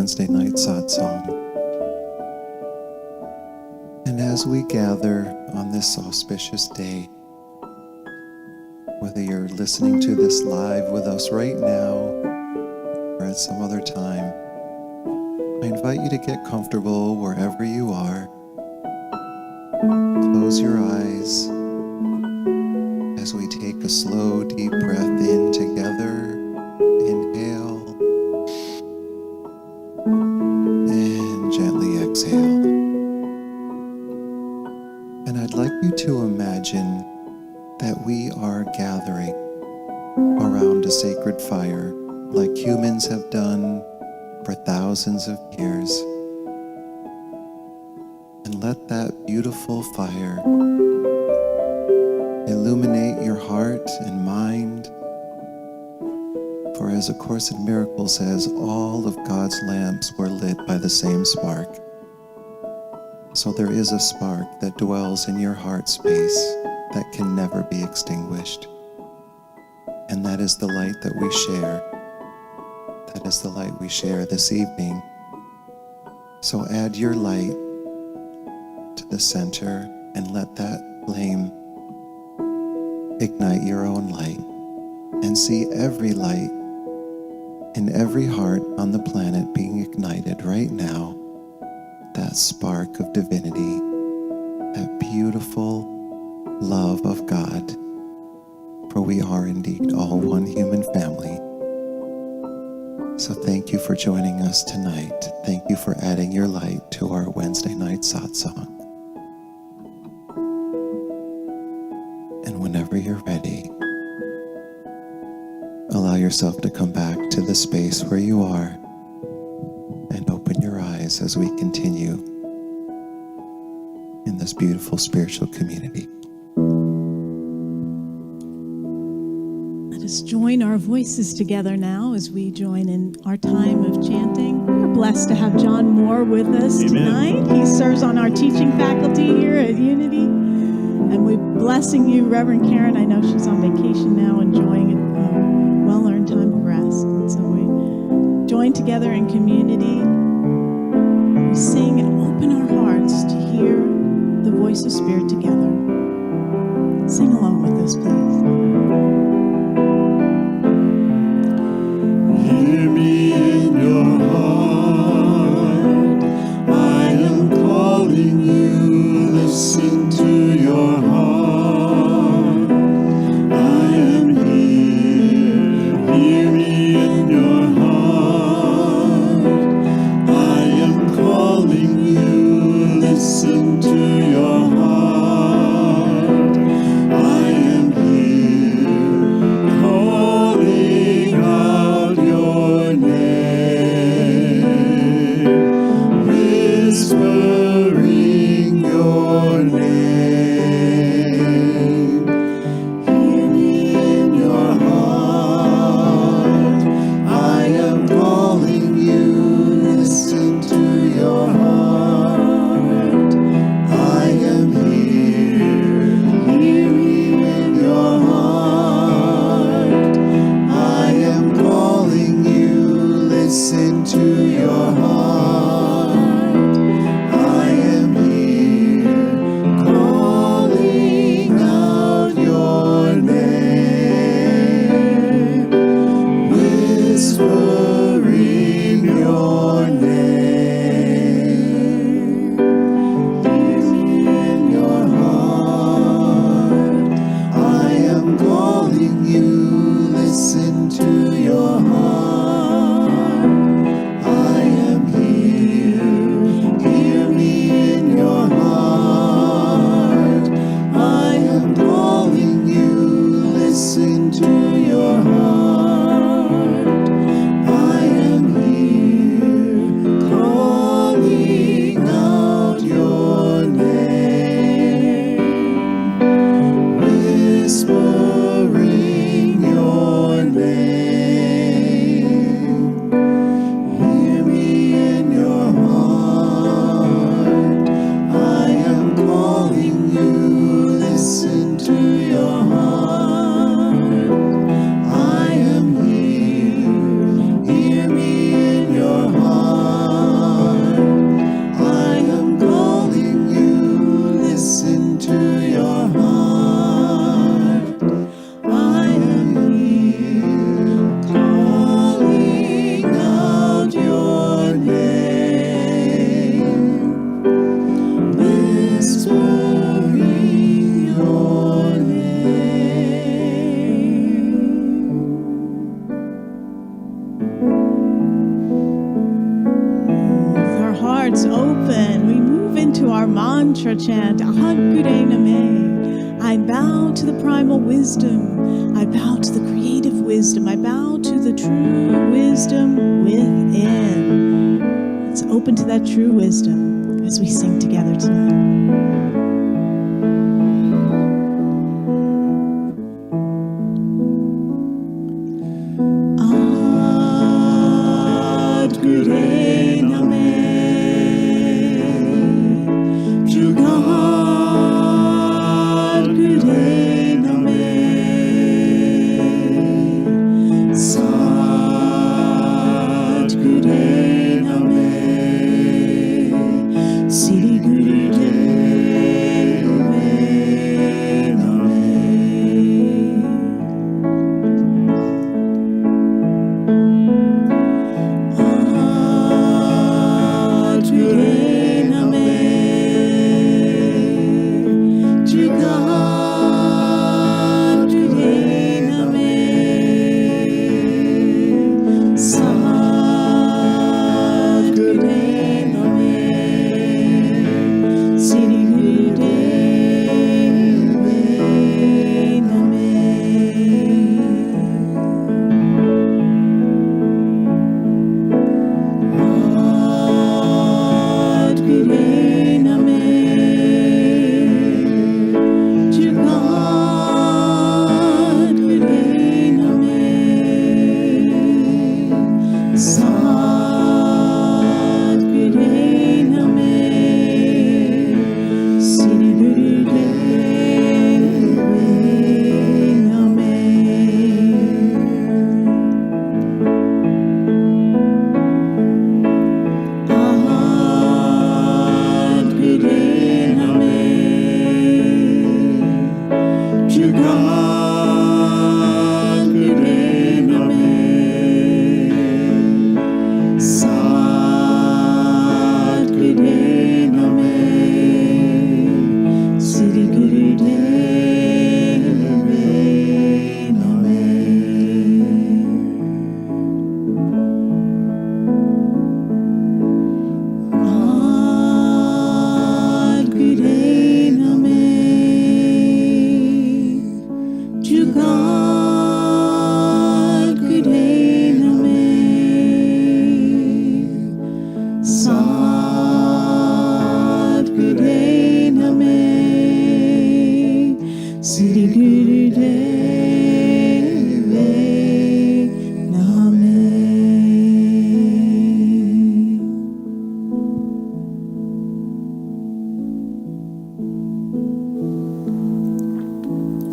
Wednesday night satsang. And as we gather on this auspicious day, whether you're listening to this live with us right now or at some other time, I invite you to get comfortable wherever you are. Close your eyes as we take a slow, deep breath in together. Inhale and gently exhale. And I'd like you to imagine that we are gathering around a sacred fire like humans have done for thousands of years. And let that beautiful fire illuminate your heart and mind. For as A Course in Miracles says, all of God's lamps were lit by the same spark. So there is a spark that dwells in your heart space that can never be extinguished. And that is the light that we share. That is the light we share this evening. So add your light to the center and let that flame ignite your own light, and see every light in every heart on the planet being ignited right now. That spark of divinity, that beautiful love of God, for we are indeed all one human family. So thank you for joining us tonight. Thank you for adding your light to our Wednesday night satsang. And whenever you're ready, allow yourself to come back to the space where you are and open your eyes as we continue in this beautiful spiritual community. Let us join our voices together now as we join in our time of chanting. We're blessed to have John Moore with us tonight. He serves on our teaching faculty here at Unity. And we're blessing you, Reverend Karen. I know she's on vacation now, enjoying a well-earned time of rest. And so we join together in community. We sing and open our hearts to hear the voice of Spirit together. Sing along with us, please. Hear me in your heart. I am calling you. Listen to your heart. I am here. Hear me in your heart. I am calling you. Listen to your heart. hearts open, we move into our mantra chant, Ahad Name. I bow to the primal wisdom. I bow to the creative wisdom. I bow to the true wisdom within. Let's open to that true wisdom as we sing together tonight.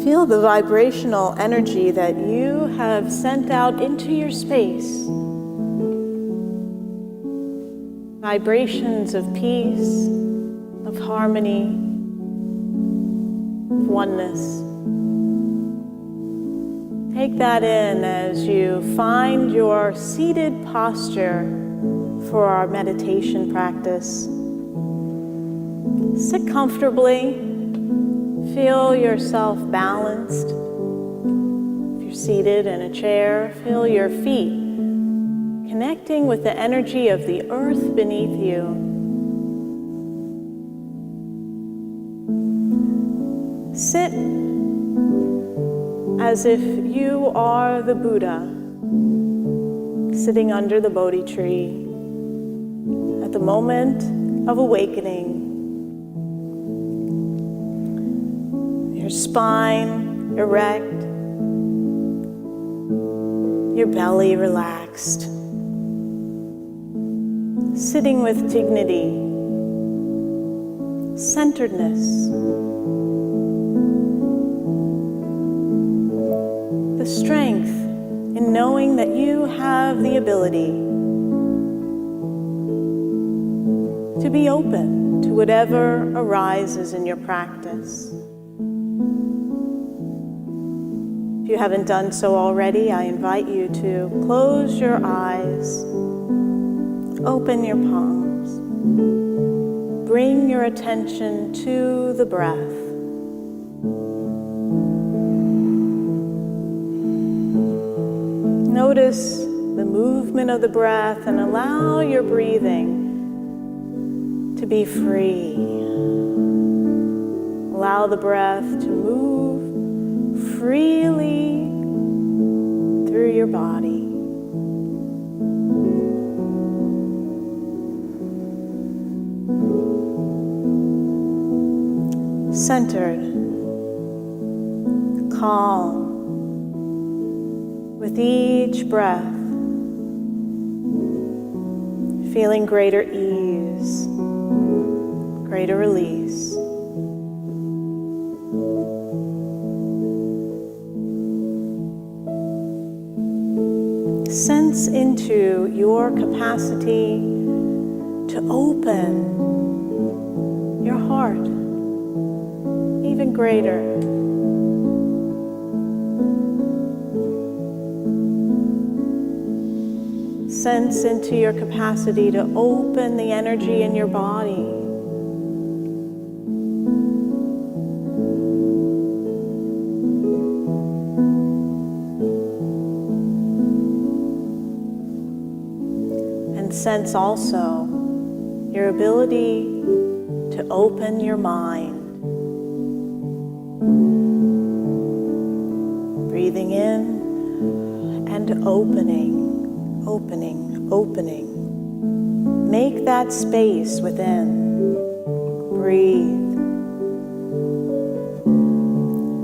Feel the vibrational energy that you have sent out into your space. Vibrations of peace, of harmony, of oneness. Take that in as you find your seated posture for our meditation practice. Sit comfortably. Feel yourself balanced. If you're seated in a chair, feel your feet connecting with the energy of the earth beneath you. Sit as if you are the Buddha, sitting under the Bodhi tree at the moment of awakening. Your spine erect, your belly relaxed, sitting with dignity, centeredness, the strength in knowing that you have the ability to be open to whatever arises in your practice. If you haven't done so already, I invite you to close your eyes, open your palms, bring your attention to the breath. Notice the movement of the breath and allow your breathing to be free. Allow the breath to move freely through your body. Centered, calm, with each breath, feeling greater ease, greater release. Sense into your capacity to open your heart even greater. Sense into your capacity to open the energy in your body. And sense also your ability to open your mind. Breathing in and opening, opening, opening. Make that space within. Breathe.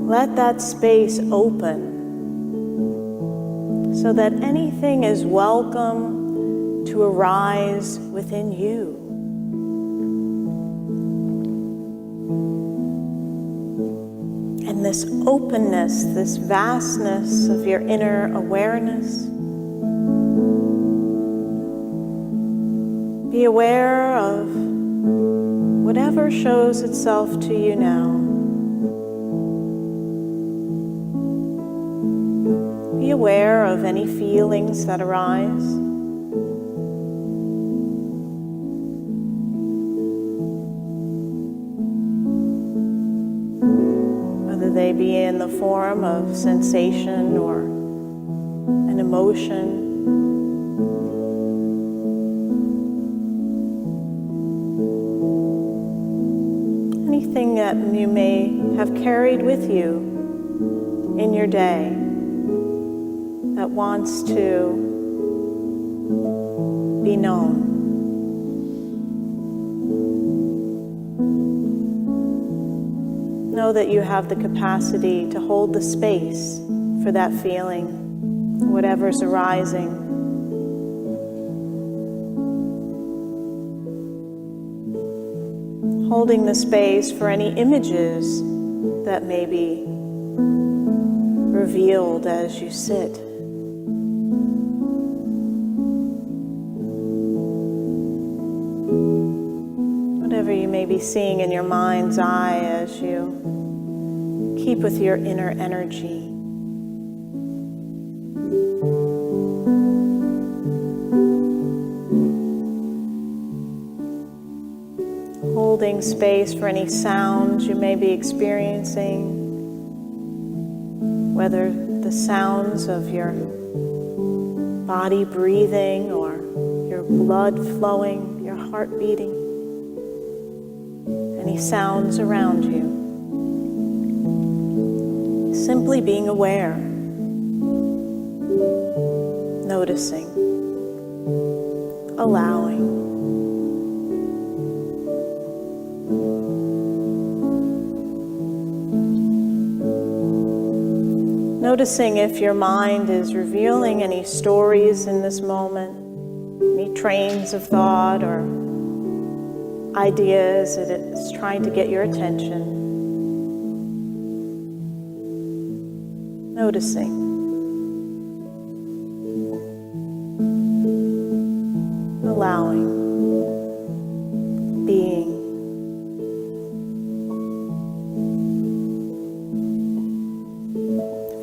Let that space open so that anything is welcome to arise within you. And this openness, this vastness of your inner awareness, be aware of whatever shows itself to you now. Be aware of any feelings that arise. Whether they be in the form of sensation or an emotion. Anything that you may have carried with you in your day that wants to be known. Know that you have the capacity to hold the space for that feeling, whatever's arising. Holding the space for any images that may be revealed as you sit. Whatever you may be seeing in your mind's eye as you keep with your inner energy. Holding space for any sounds you may be experiencing, whether the sounds of your body breathing or your blood flowing, your heart beating, any sounds around you. Simply being aware, noticing, allowing. Noticing if your mind is revealing any stories in this moment, any trains of thought or ideas that it's trying to get your attention. Noticing. Allowing. Being.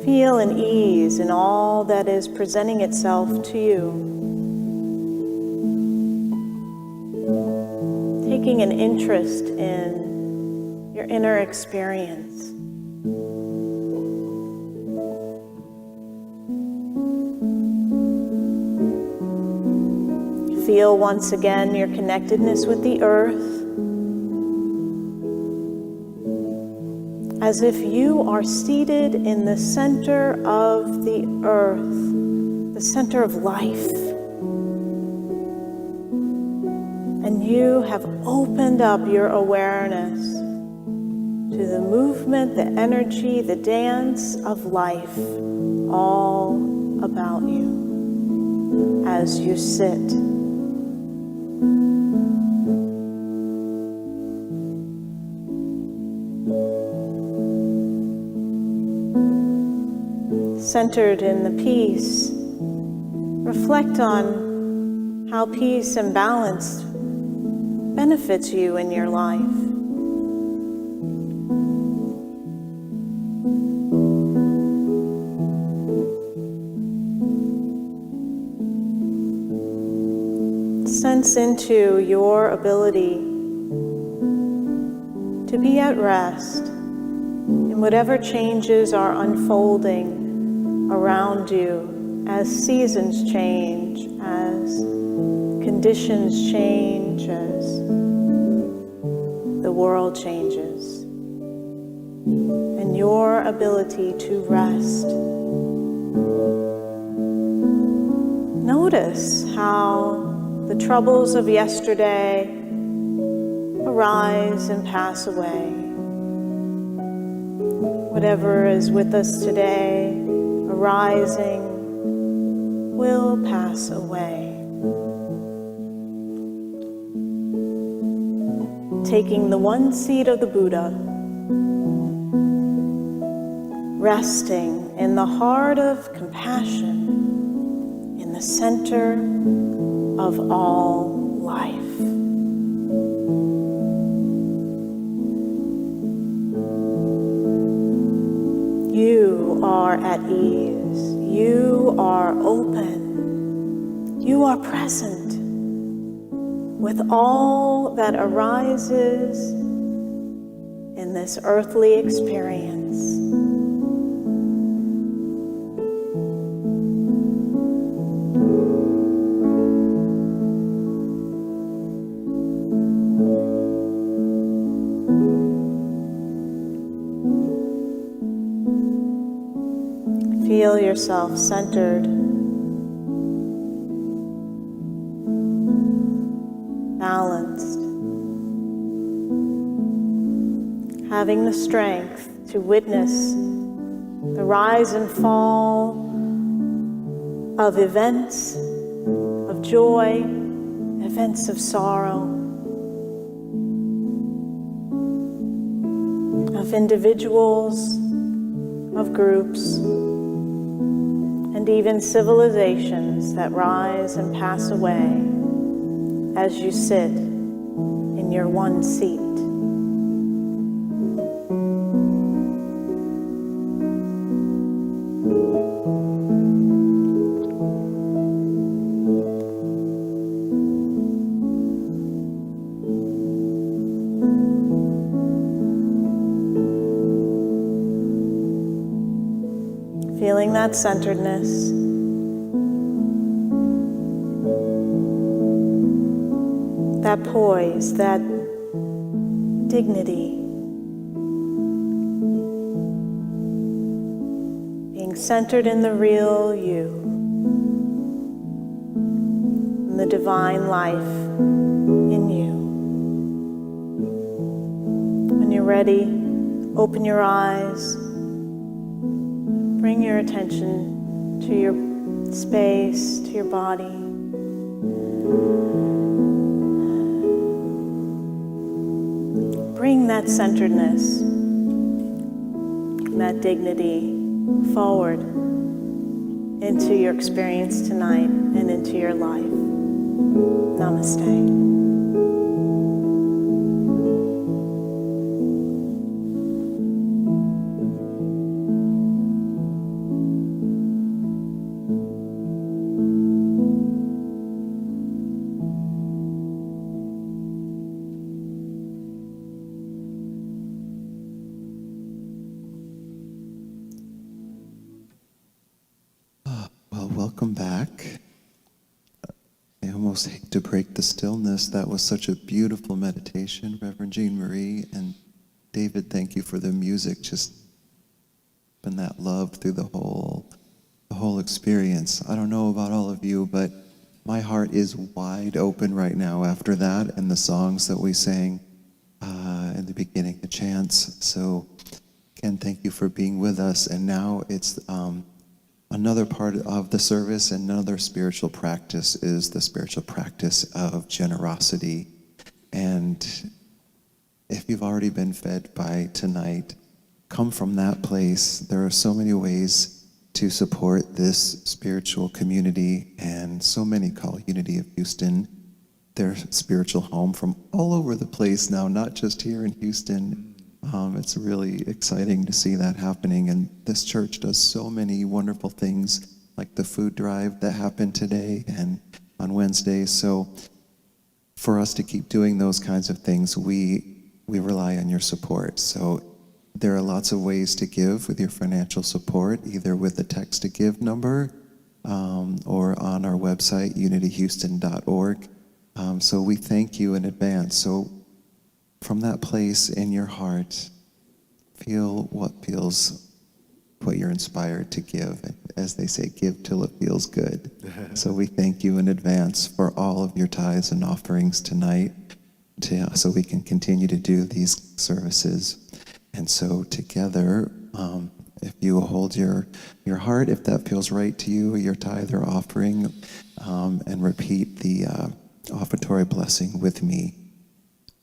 Feel an ease in all that is presenting itself to you. Taking an interest in your inner experience. Feel once again your connectedness with the earth, as if you are seated in the center of the earth, the center of life. And you have opened up your awareness to the movement, the energy, the dance of life all about you as you sit. Centered in the peace, reflect on how peace and balance benefits you in your life. Sense into your ability to be at rest in whatever changes are unfolding around you as seasons change, as conditions change, as the world changes. And your ability to rest. Notice how the troubles of yesterday arise and pass away. Whatever is with us today, arising, will pass away. Taking the one seat of the Buddha, resting in the heart of compassion, in the center of all life. You are at ease. You are open. You are present with all that arises in this earthly experience. Feel yourself centered, balanced, having the strength to witness the rise and fall of events of joy, events of sorrow, of individuals, of groups, and even civilizations that rise and pass away as you sit in your one seat. Feeling that centeredness. That poise, that dignity. Being centered in the real you, in the divine life in you. When you're ready, open your eyes. Bring your attention to your space, to your body. Bring that centeredness, that dignity forward into your experience tonight and into your life. Namaste. Well, welcome back. I almost almost hate to break the stillness. That was such a beautiful meditation, Reverend Jeanmarie. And David, thank you for the music, just and that love through the whole experience. I don't know about all of you, but my heart is wide open right now after that and the songs that we sang in the beginning, the chants. So, Ken, thank you for being with us. And now it's another part of the service, and another spiritual practice is the spiritual practice of generosity. And if you've already been fed by tonight, come from that place. There are so many ways to support this spiritual community, and so many call Unity of Houston their spiritual home from all over the place now, not just here in Houston. It's really exciting to see that happening, and this church does so many wonderful things, like the food drive that happened today and on Wednesday. So for us to keep doing those kinds of things, we rely on your support. So there are lots of ways to give with your financial support, either with the text to give number or on our website, unityhouston.org. So we thank you in advance. So from that place in your heart, feel what you're inspired to give. As they say, give till it feels good. So we thank you in advance for all of your tithes and offerings tonight, so we can continue to do these services. And so together, if you hold your heart, if that feels right to you, your tithe or offering, and repeat the offertory blessing with me.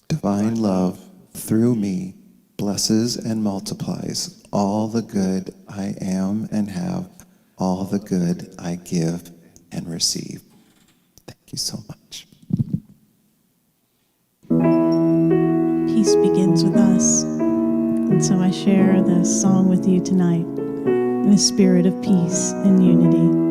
Divine love through me blesses and multiplies all the good I am and have, all the good I give and receive. Thank you so much. Peace begins with us. And so I share this song with you tonight in a spirit of peace and unity.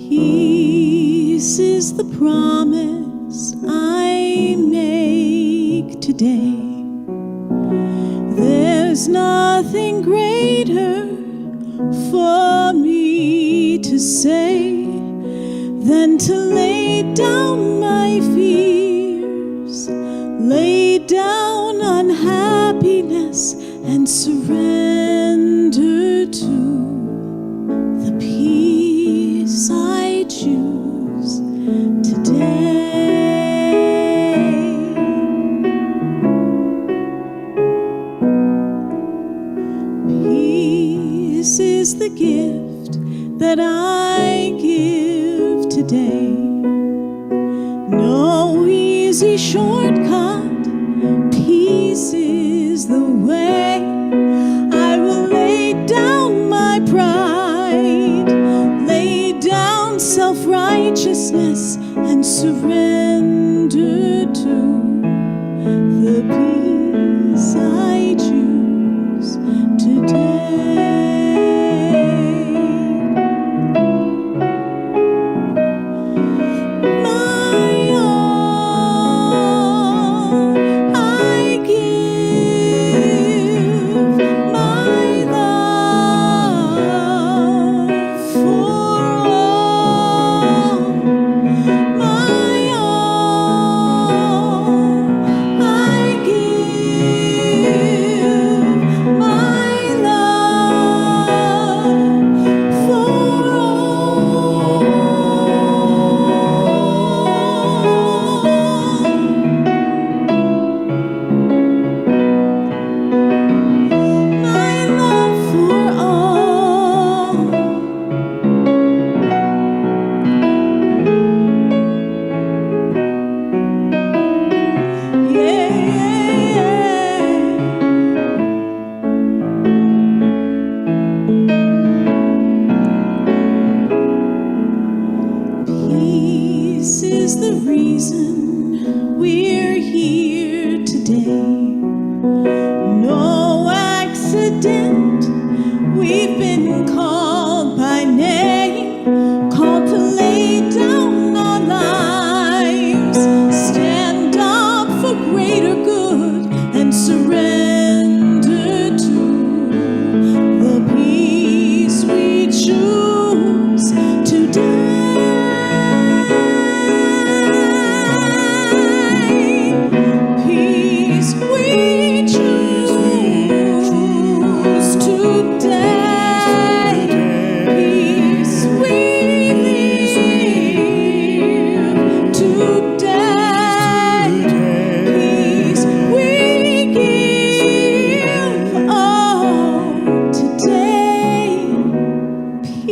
Peace is the promise I make today. There's nothing greater for me to say than to lay down my fears, lay down unhappiness, and surrender to the peace I choose today. Peace is the gift that I give today. No easy shortcut, peace is the way. I will lay down my pride, lay down self-righteousness, and surrender to the peace I choose today.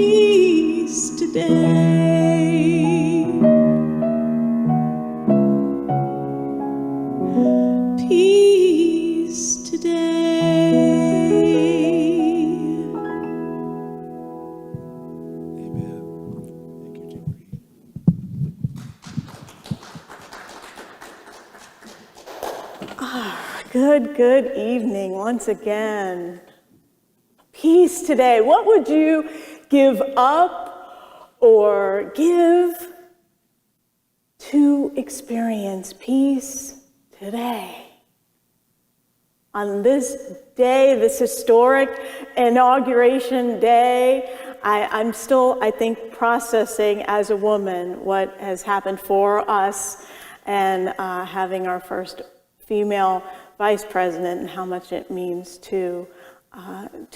peace today. Peace today. Amen. Thank you, Jeanmarie. Good evening once again. Peace today. What would you give up or give to experience peace today? On this day, this historic inauguration day, I'm still, I think, processing as a woman what has happened for us and having our first female vice president and how much it means to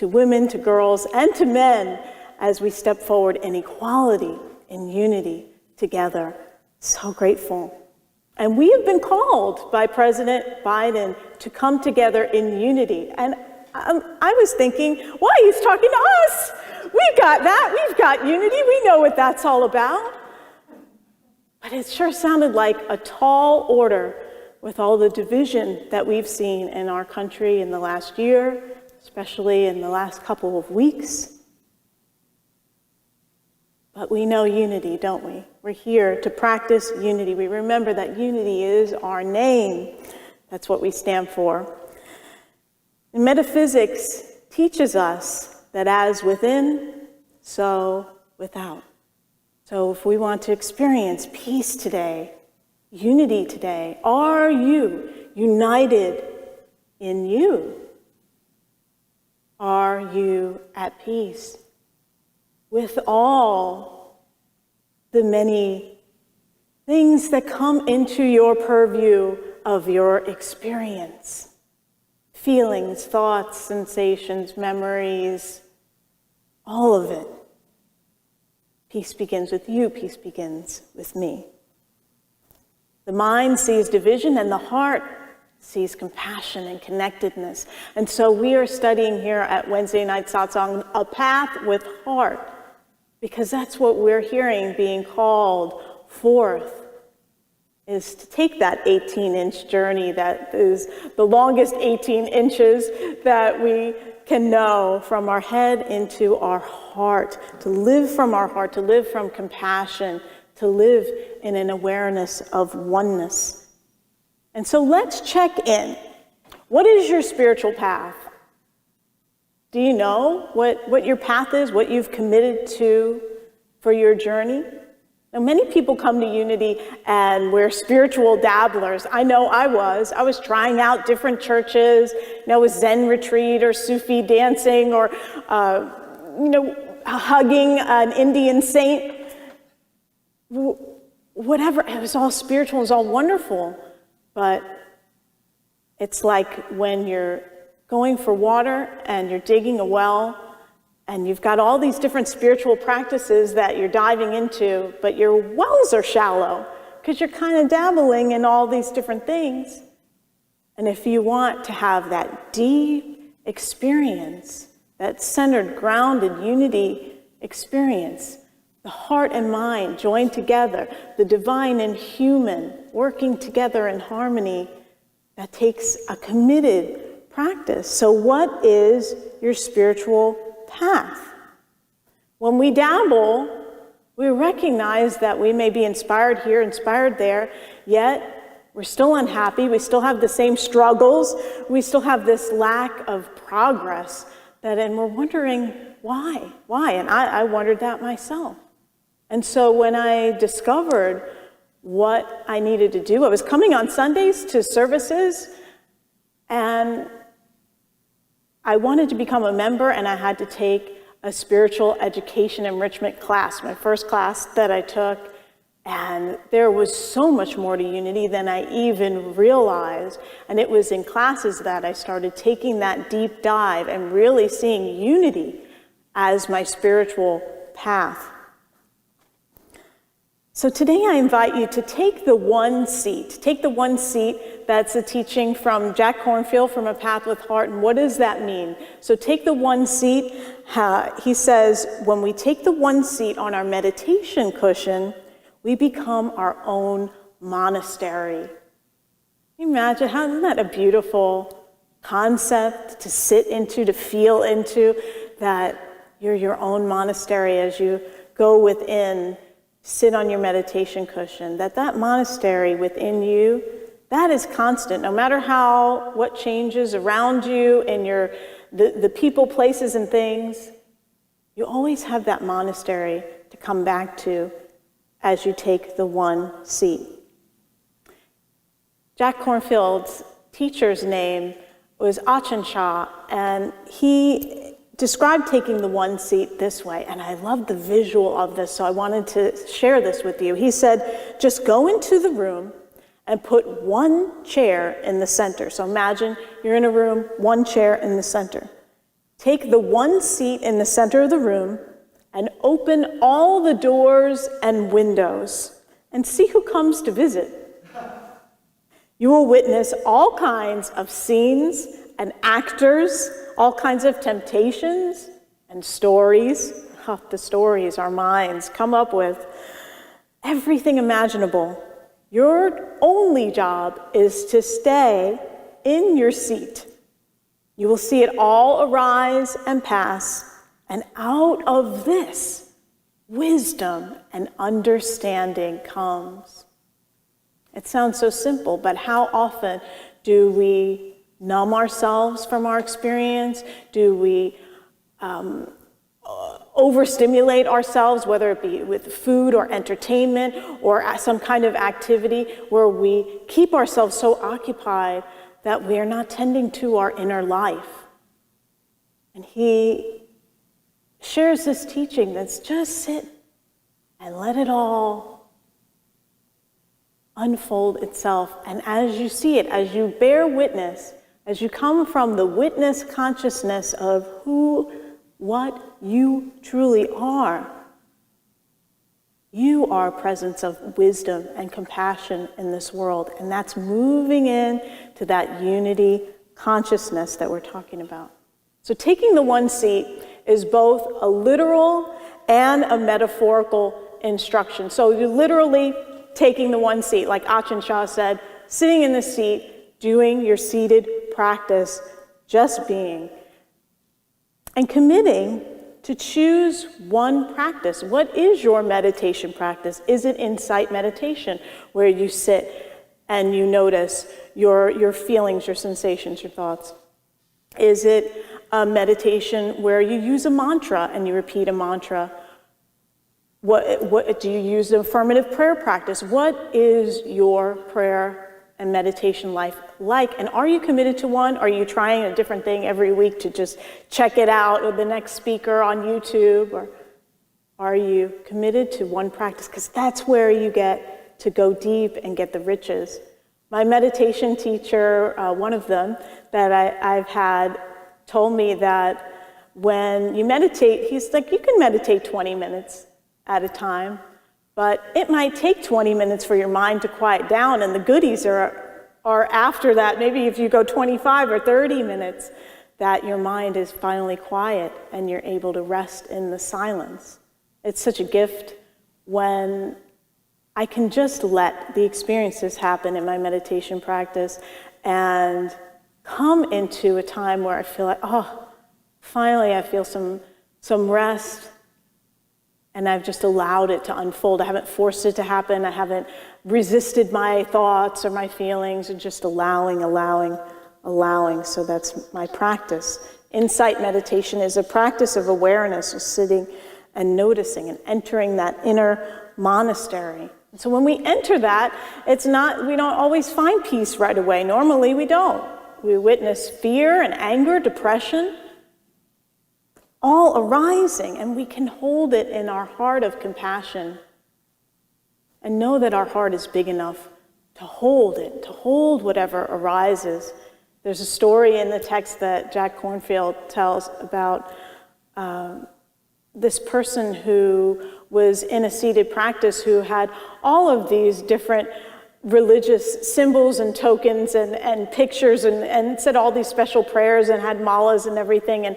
women, to girls, and to men as we step forward in equality, in unity together. So grateful. And we have been called by President Biden to come together in unity. And I was thinking, why, he's talking to us. We've got that. We've got unity. We know what that's all about. But it sure sounded like a tall order with all the division that we've seen in our country in the last year, especially in the last couple of weeks. But we know unity, don't we? We're here to practice unity. We remember that unity is our name. That's what we stand for. And metaphysics teaches us that as within, so without. So if we want to experience peace today, unity today, are you united in you? Are you at peace with all the many things that come into your purview of your experience? Feelings, thoughts, sensations, memories, all of it. Peace begins with you, peace begins with me. The mind sees division and the heart sees compassion and connectedness. And so we are studying here at Wednesday Night Satsang a path with heart, because that's what we're hearing being called forth, is to take that 18-inch journey that is the longest 18 inches that we can know, from our head into our heart, to live from our heart, to live from compassion, to live in an awareness of oneness. And so let's check in. What is your spiritual path? Do you know what your path is, what you've committed to for your journey? Now, many people come to Unity and we're spiritual dabblers. I know I was trying out different churches, with Zen retreat or Sufi dancing or, hugging an Indian saint. Whatever, it was all spiritual, it was all wonderful. But it's like when you're going for water and you're digging a well and you've got all these different spiritual practices that you're diving into, but your wells are shallow because you're kind of dabbling in all these different things. And if you want to have that deep experience, that centered, grounded unity experience, the heart and mind joined together, the divine and human working together in harmony, that takes a committed practice. So what is your spiritual path? When we dabble, we recognize that we may be inspired here, inspired there, yet we're still unhappy, we still have the same struggles, we still have this lack of progress, and we're wondering why? And I wondered that myself. And so when I discovered what I needed to do, I was coming on Sundays to services, and I wanted to become a member, and I had to take a spiritual education enrichment class, my first class that I took, and there was so much more to unity than I even realized. And it was in classes that I started taking that deep dive and really seeing unity as my spiritual path. So today I invite you to take the one seat. Take the one seat. That's a teaching from Jack Kornfield from A Path with Heart. And what does that mean? So take the one seat. He says, when we take the one seat on our meditation cushion, we become our own monastery. Can you imagine? Isn't that a beautiful concept to sit into, to feel into, that you're your own monastery as you go within, sit on your meditation cushion, that monastery within you, that is constant. No matter what changes around you and the people, places, and things, you always have that monastery to come back to as you take the one seat. Jack Kornfield's teacher's name was Ajahn Chah, and he described taking the one seat this way, and I love the visual of this, so I wanted to share this with you. He said, just go into the room and put one chair in the center. So imagine you're in a room, one chair in the center. Take the one seat in the center of the room and open all the doors and windows and see who comes to visit. You will witness all kinds of scenes and actors, all kinds of temptations and stories. The stories our minds come up with. Everything imaginable. Your only job is to stay in your seat. You will see it all arise and pass, and out of this, wisdom and understanding comes. It sounds so simple, but how often do we numb ourselves from our experience? Do we overstimulate ourselves, whether it be with food or entertainment or some kind of activity where we keep ourselves so occupied that we are not tending to our inner life? And he shares this teaching that's just sit and let it all unfold itself. And as you see it, as you bear witness, as you come from the witness consciousness of what you truly are, you are a presence of wisdom and compassion in this world. And that's moving in to that unity consciousness that we're talking about. So taking the one seat is both a literal and a metaphorical instruction. So you're literally taking the one seat, like Ajahn Chah said, sitting in the seat, doing your seated practice, just being, and committing to choose one practice. What is your meditation practice? Is it insight meditation, where you sit and you notice your feelings, your sensations, your thoughts? Is it a meditation where you use a mantra and you repeat a mantra? What do you use the affirmative prayer practice? What is your prayer and meditation life like? And are you committed to one? Are you trying a different thing every week to just check it out with the next speaker on YouTube? Or are you committed to one practice? Because that's where you get to go deep and get the riches. My meditation teacher, one of them that I've had, told me that when you meditate, he's like, you can meditate 20 minutes at a time, but it might take 20 minutes for your mind to quiet down, and the goodies are after that. Maybe if you go 25 or 30 minutes, that your mind is finally quiet and you're able to rest in the silence. It's such a gift when I can just let the experiences happen in my meditation practice and come into a time where I feel like, finally I feel some rest. And I've just allowed it to unfold. I haven't forced it to happen. I haven't resisted my thoughts or my feelings, and just allowing. So that's my practice. Insight meditation is a practice of awareness, of sitting and noticing and entering that inner monastery. And so when we enter that, we don't always find peace right away. Normally we don't. We witness fear and anger, depression, all arising, and we can hold it in our heart of compassion and know that our heart is big enough to hold it, to hold whatever arises. There's a story in the text that Jack Kornfield tells about this person who was in a seated practice who had all of these different religious symbols and tokens and pictures and said all these special prayers and had malas and everything. And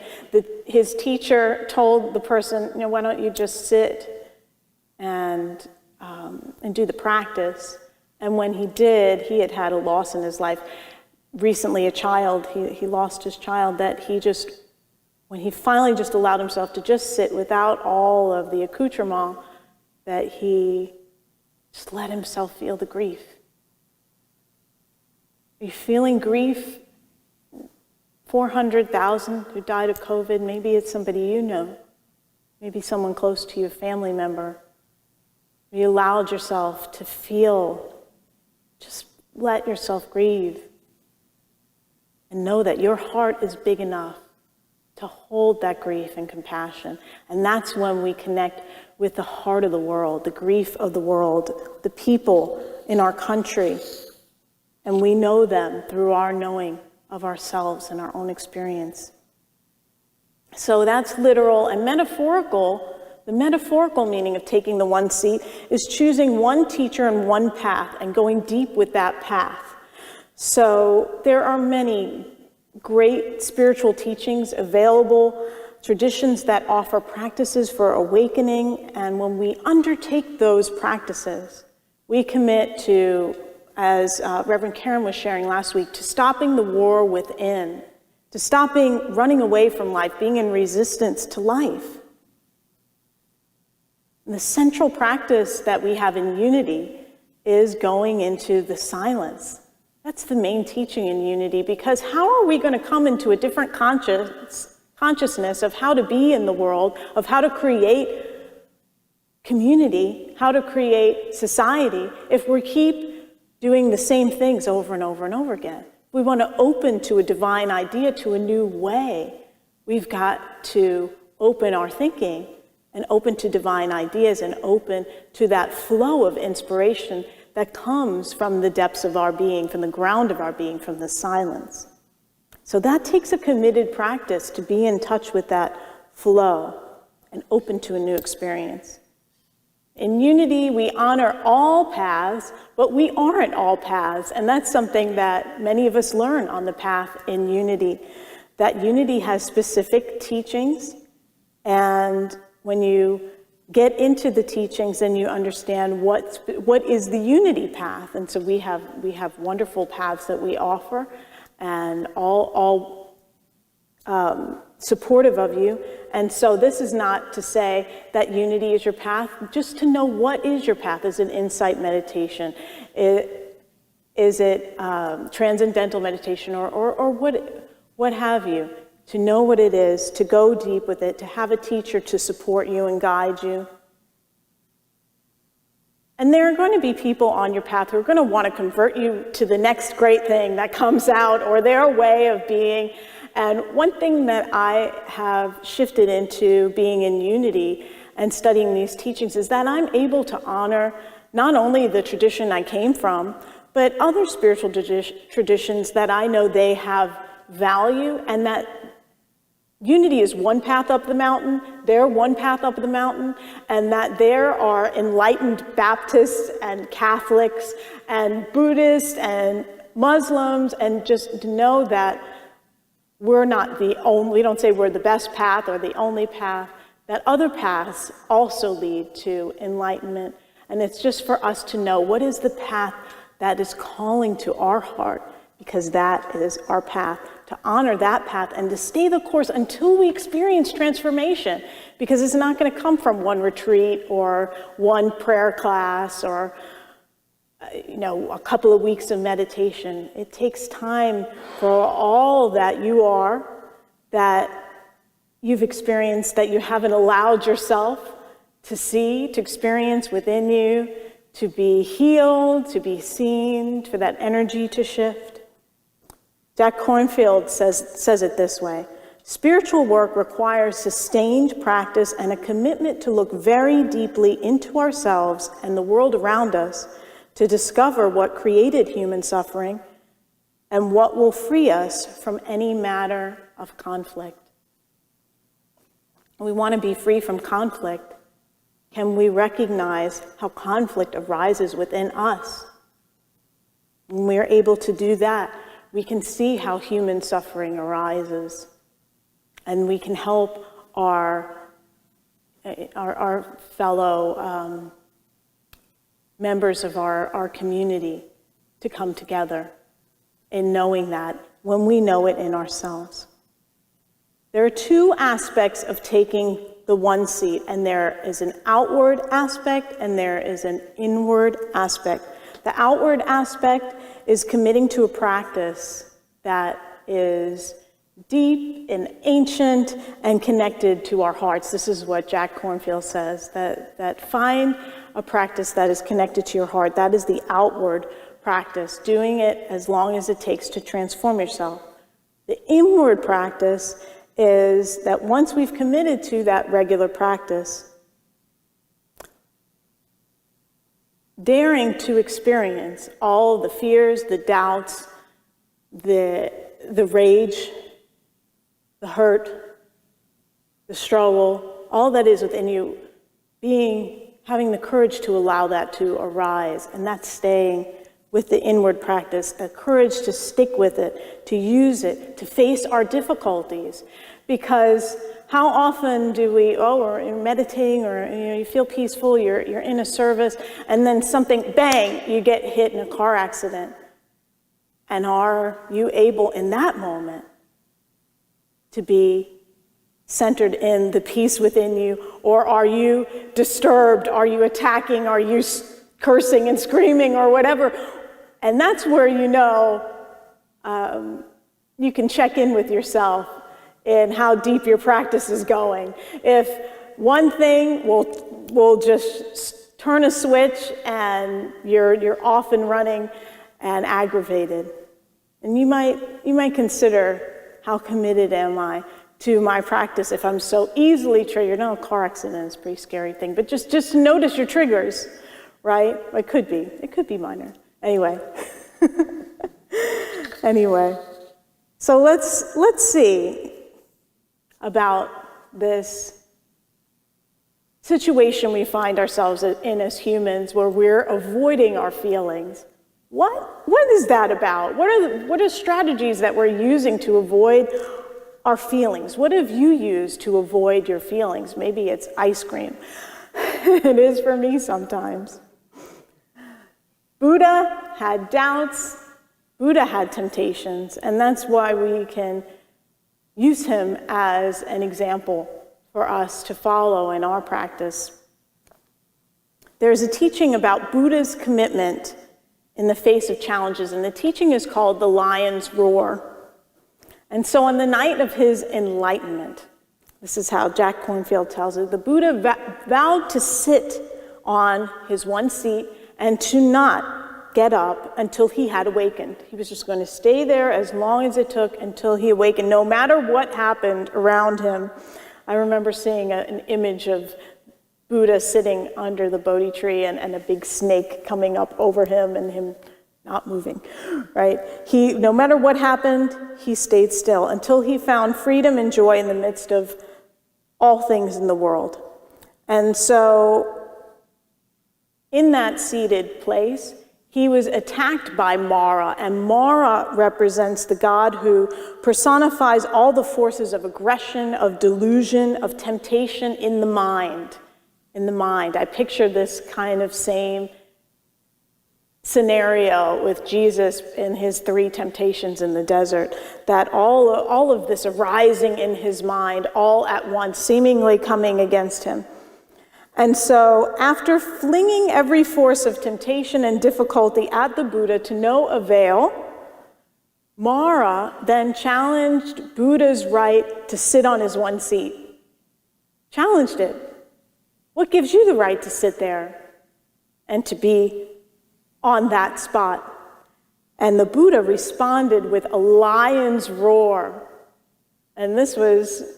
his teacher told the person, why don't you just sit and do the practice? And when he did, he had had a loss in his life. Recently, a child, he lost his child, that when he finally just allowed himself to just sit without all of the accoutrement, that he just let himself feel the grief. Are you feeling grief? 400,000 who died of COVID. Maybe it's somebody you know. Maybe someone close to you, a family member. You allowed yourself to feel, just let yourself grieve. And know that your heart is big enough to hold that grief and compassion. And that's when we connect with the heart of the world, the grief of the world, the people in our country. And we know them through our knowing of ourselves and our own experience. So that's literal and metaphorical. The metaphorical meaning of taking the one seat is choosing one teacher and one path and going deep with that path. So there are many great spiritual teachings available, traditions that offer practices for awakening, and when we undertake those practices, we commit to, as Reverend Karen was sharing last week, to stopping the war within, to stopping running away from life, being in resistance to life. And the central practice that we have in unity is going into the silence. That's the main teaching in unity, because how are we going to come into a different consciousness of how to be in the world, of how to create community, how to create society, if we keep doing the same things over and over and over again? We want to open to a divine idea, to a new way. We've got to open our thinking and open to divine ideas and open to that flow of inspiration that comes from the depths of our being, from the ground of our being, from the silence. So that takes a committed practice to be in touch with that flow and open to a new experience. In unity, we honor all paths, but we aren't all paths. And that's something that many of us learn on the path in unity, that unity has specific teachings. And when you get into the teachings, then you understand what is the unity path. And so we have wonderful paths that we offer, and all supportive of you. And so this is not to say that unity is your path, just to know what is your path. Is it insight meditation? Is it transcendental meditation, or what have you? To know what it is, to go deep with it, to have a teacher to support you and guide you. And there are going to be people on your path who are going to want to convert you to the next great thing that comes out, or their way of being. And one thing that I have shifted into being in unity and studying these teachings is that I'm able to honor not only the tradition I came from, but other spiritual traditions that I know they have value, and that unity is one path up the mountain, they're one path up the mountain, and that there are enlightened Baptists and Catholics and Buddhists and Muslims, and just to know that we're not the only, we don't say we're the best path or the only path, that other paths also lead to enlightenment. And it's just for us to know what is the path that is calling to our heart, because that is our path, to honor that path and to stay the course until we experience transformation, because it's not going to come from one retreat or one prayer class or a couple of weeks of meditation. It takes time for all that you are, that you've experienced, that you haven't allowed yourself to see, to experience within you, to be healed, to be seen, for that energy to shift. Jack Kornfield says it this way: spiritual work requires sustained practice and a commitment to look very deeply into ourselves and the world around us to discover what created human suffering and what will free us from any matter of conflict. we want to be free from conflict, can we recognize how conflict arises within us? When we're able to do that, we can see how human suffering arises, and we can help our fellow members of our community to come together in knowing that when we know it in ourselves. There are two aspects of taking the one seat, and there is an outward aspect and there is an inward aspect. The outward aspect is committing to a practice that is deep and ancient and connected to our hearts. This is what Jack Kornfield says, that find a practice that is connected to your heart. That is the outward practice, doing it as long as it takes to transform yourself. The inward practice is that once we've committed to that regular practice, daring to experience all the fears, the doubts, the rage, the hurt, the struggle, all that is within you, having the courage to allow that to arise, and that's staying with the inward practice, the courage to stick with it, to use it, to face our difficulties. Because how often do we, we're meditating, or you feel peaceful, you're in a service, and then something, bang, you get hit in a car accident. And are you able in that moment to be centered in the peace within you? Or are you disturbed? Are you attacking? Are you cursing and screaming or whatever? And that's where you know you can check in with yourself in how deep your practice is going. If one thing will just turn a switch and you're off and running and aggravated. And you might consider, how committed am I to my practice if I'm so easily triggered? No, a car accident is a pretty scary thing, but just notice your triggers, right? It could be minor. Anyway. So let's see about this situation we find ourselves in as humans, where we're avoiding our feelings. What is that about? What are strategies that we're using to avoid our feelings? What have you used to avoid your feelings? Maybe it's ice cream. It is for me sometimes. Buddha had doubts, Buddha had temptations, and that's why we can use him as an example for us to follow in our practice. There's a teaching about Buddha's commitment in the face of challenges, and the teaching is called the Lion's Roar. And so on the night of his enlightenment, this is how Jack Kornfield tells it, the Buddha vowed to sit on his one seat and to not get up until he had awakened. He was just going to stay there as long as it took until he awakened, no matter what happened around him. I remember seeing an image of Buddha sitting under the Bodhi tree and a big snake coming up over him and him not moving, right? No matter what happened, he stayed still until he found freedom and joy in the midst of all things in the world. And so in that seated place, he was attacked by Mara, and Mara represents the God who personifies all the forces of aggression, of delusion, of temptation in the mind. I picture this kind of same scenario with Jesus in his 3 temptations in the desert, that all of this arising in his mind all at once, seemingly coming against him. And so after flinging every force of temptation and difficulty at the Buddha to no avail, Mara then challenged Buddha's right to sit on his one seat. Challenged it. What gives you the right to sit there and to be on that spot? And the Buddha responded with a lion's roar. And this was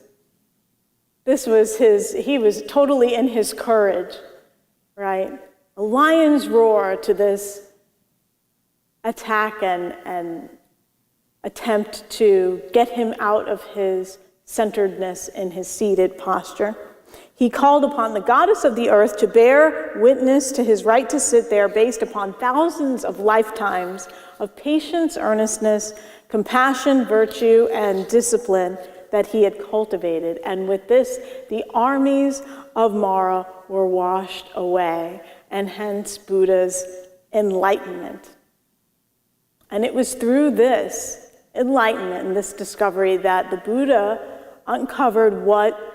he was totally in his courage, right? A lion's roar to this attack and attempt to get him out of his centeredness in his seated posture. He called upon the goddess of the earth to bear witness to his right to sit there based upon thousands of lifetimes of patience, earnestness, compassion, virtue, and discipline that he had cultivated. And with this, the armies of Mara were washed away, and hence Buddha's enlightenment. And it was through this enlightenment and this discovery that the Buddha uncovered what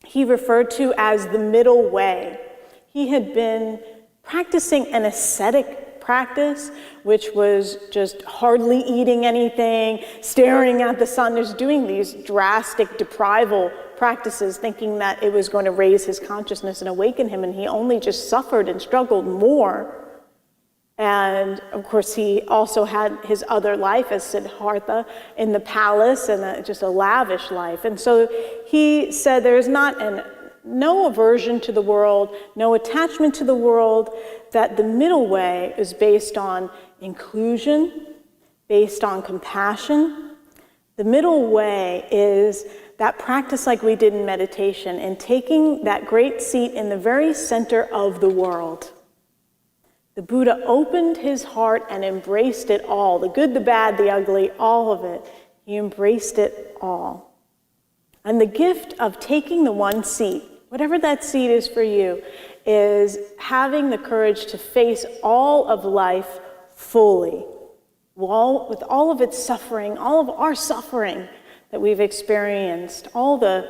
he referred to as the middle way. He had been practicing an ascetic practice, which was just hardly eating anything, staring at the sun, just doing these drastic deprival practices, thinking that it was going to raise his consciousness and awaken him, and he only just suffered and struggled more. And of course, he also had his other life as Siddhartha in the palace, and just a lavish life. And so he said there is no aversion to the world, no attachment to the world, that the middle way is based on inclusion, based on compassion. The middle way is that practice like we did in meditation, and taking that great seat in the very center of the world. The Buddha opened his heart and embraced it all, the good, the bad, the ugly, all of it. He embraced it all. And the gift of taking the one seat, whatever that seat is for you, is having the courage to face all of life fully, with all of its suffering, all of our suffering that we've experienced, all the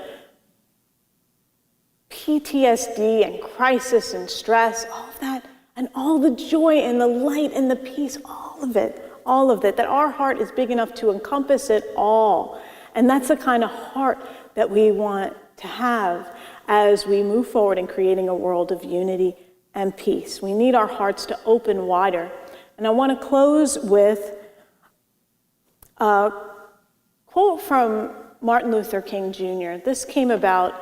PTSD and crisis and stress, all of that, and all the joy and the light and the peace, all of it, that our heart is big enough to encompass it all. And that's the kind of heart that we want to have as we move forward in creating a world of unity and peace. We need our hearts to open wider. And I want to close with a quote from Martin Luther King Jr. This came about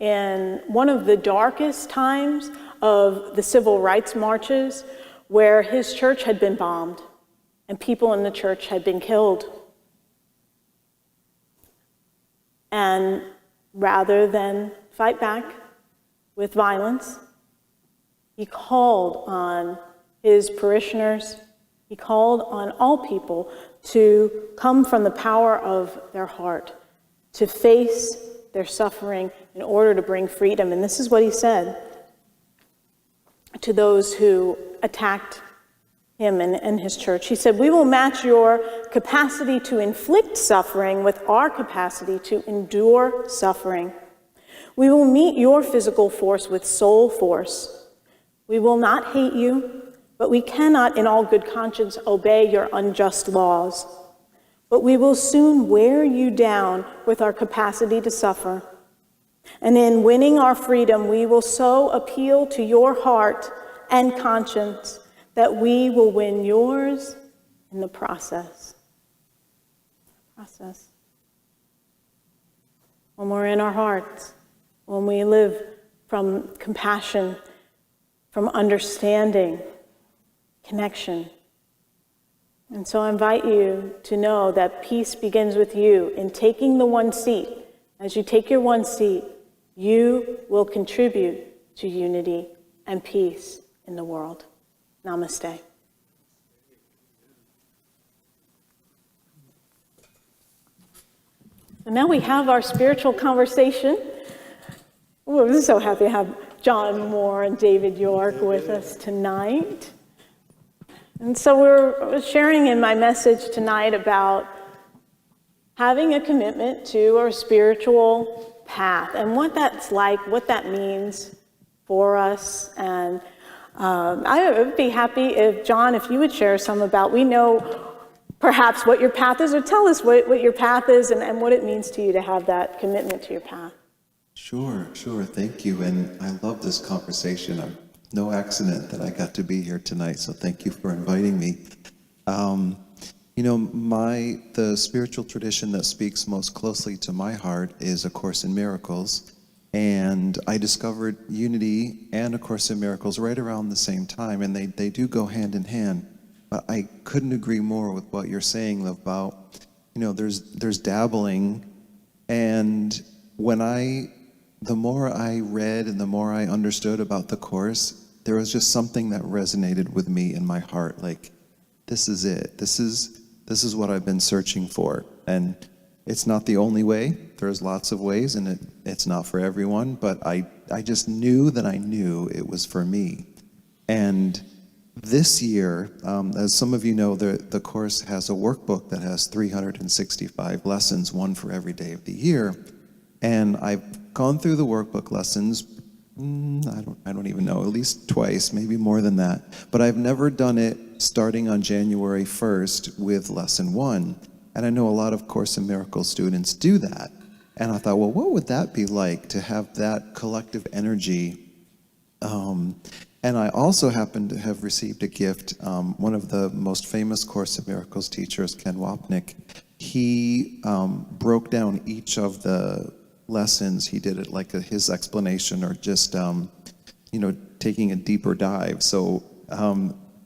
in one of the darkest times of the civil rights marches, where his church had been bombed and people in the church had been killed. And rather than fight back with violence, he called on his parishioners, he called on all people to come from the power of their heart, to face their suffering in order to bring freedom. And this is what he said to those who attacked him and his church. He said, "We will match your capacity to inflict suffering with our capacity to endure suffering. We will meet your physical force with soul force. We will not hate you, but we cannot in all good conscience obey your unjust laws. But we will soon wear you down with our capacity to suffer. And in winning our freedom, we will so appeal to your heart and conscience that we will win yours in the process." When we're in our hearts, when we live from compassion, from understanding, connection. And so I invite you to know that peace begins with you in taking the one seat. As you take your one seat, you will contribute to unity and peace in the world. Namaste. So now we have our spiritual conversation. We're so happy to have John Moore and David York with us tonight. And so we're sharing in my message tonight about having a commitment to our spiritual path and what that's like, what that means for us. And I would be happy if, John, if you would share some about, we know perhaps what your path is, or tell us what your path is and what it means to you to have that commitment to your path. Sure. Thank you. And I love this conversation. No accident that I got to be here tonight, so thank you for inviting me. The spiritual tradition that speaks most closely to my heart is A Course in Miracles. And I discovered Unity and A Course in Miracles right around the same time, and they do go hand in hand. But I couldn't agree more with what you're saying about, there's dabbling And the more I read and the more I understood about the course, there was just something that resonated with me in my heart. Like, this is it. This is what I've been searching for. And it's not the only way. There's lots of ways, and it's not for everyone. But I just knew that I knew it was for me. And this year, as some of you know, the course has a workbook that has 365 lessons, one for every day of the year. And I've gone through the workbook lessons, I don't even know, at least twice, maybe more than that. But I've never done it starting on January 1st with lesson 1. And I know a lot of Course in Miracles students do that. And I thought, well, what would that be like to have that collective energy? And I also happen to have received a gift. One of the most famous Course in Miracles teachers, Ken Wapnick, he broke down each of the lessons. He did it like his explanation, or just taking a deeper dive. So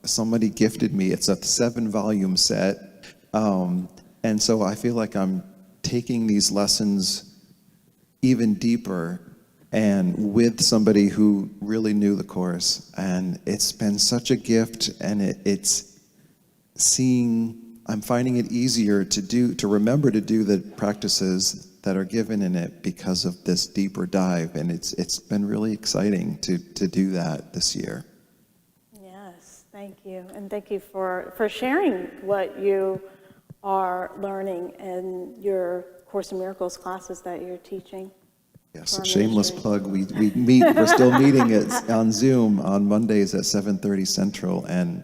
somebody gifted me, it's a 7-volume set, and so I feel like I'm taking these lessons even deeper and with somebody who really knew the course. And it's been such a gift, and I'm finding it easier to remember to do the practices that are given in it because of this deeper dive. And it's been really exciting to do that this year. Yes, thank you. And thank you for sharing what you are learning in your Course in Miracles classes that you're teaching. Yes, a shameless plug. We're still meeting on Zoom on Mondays at 7:30 Central, and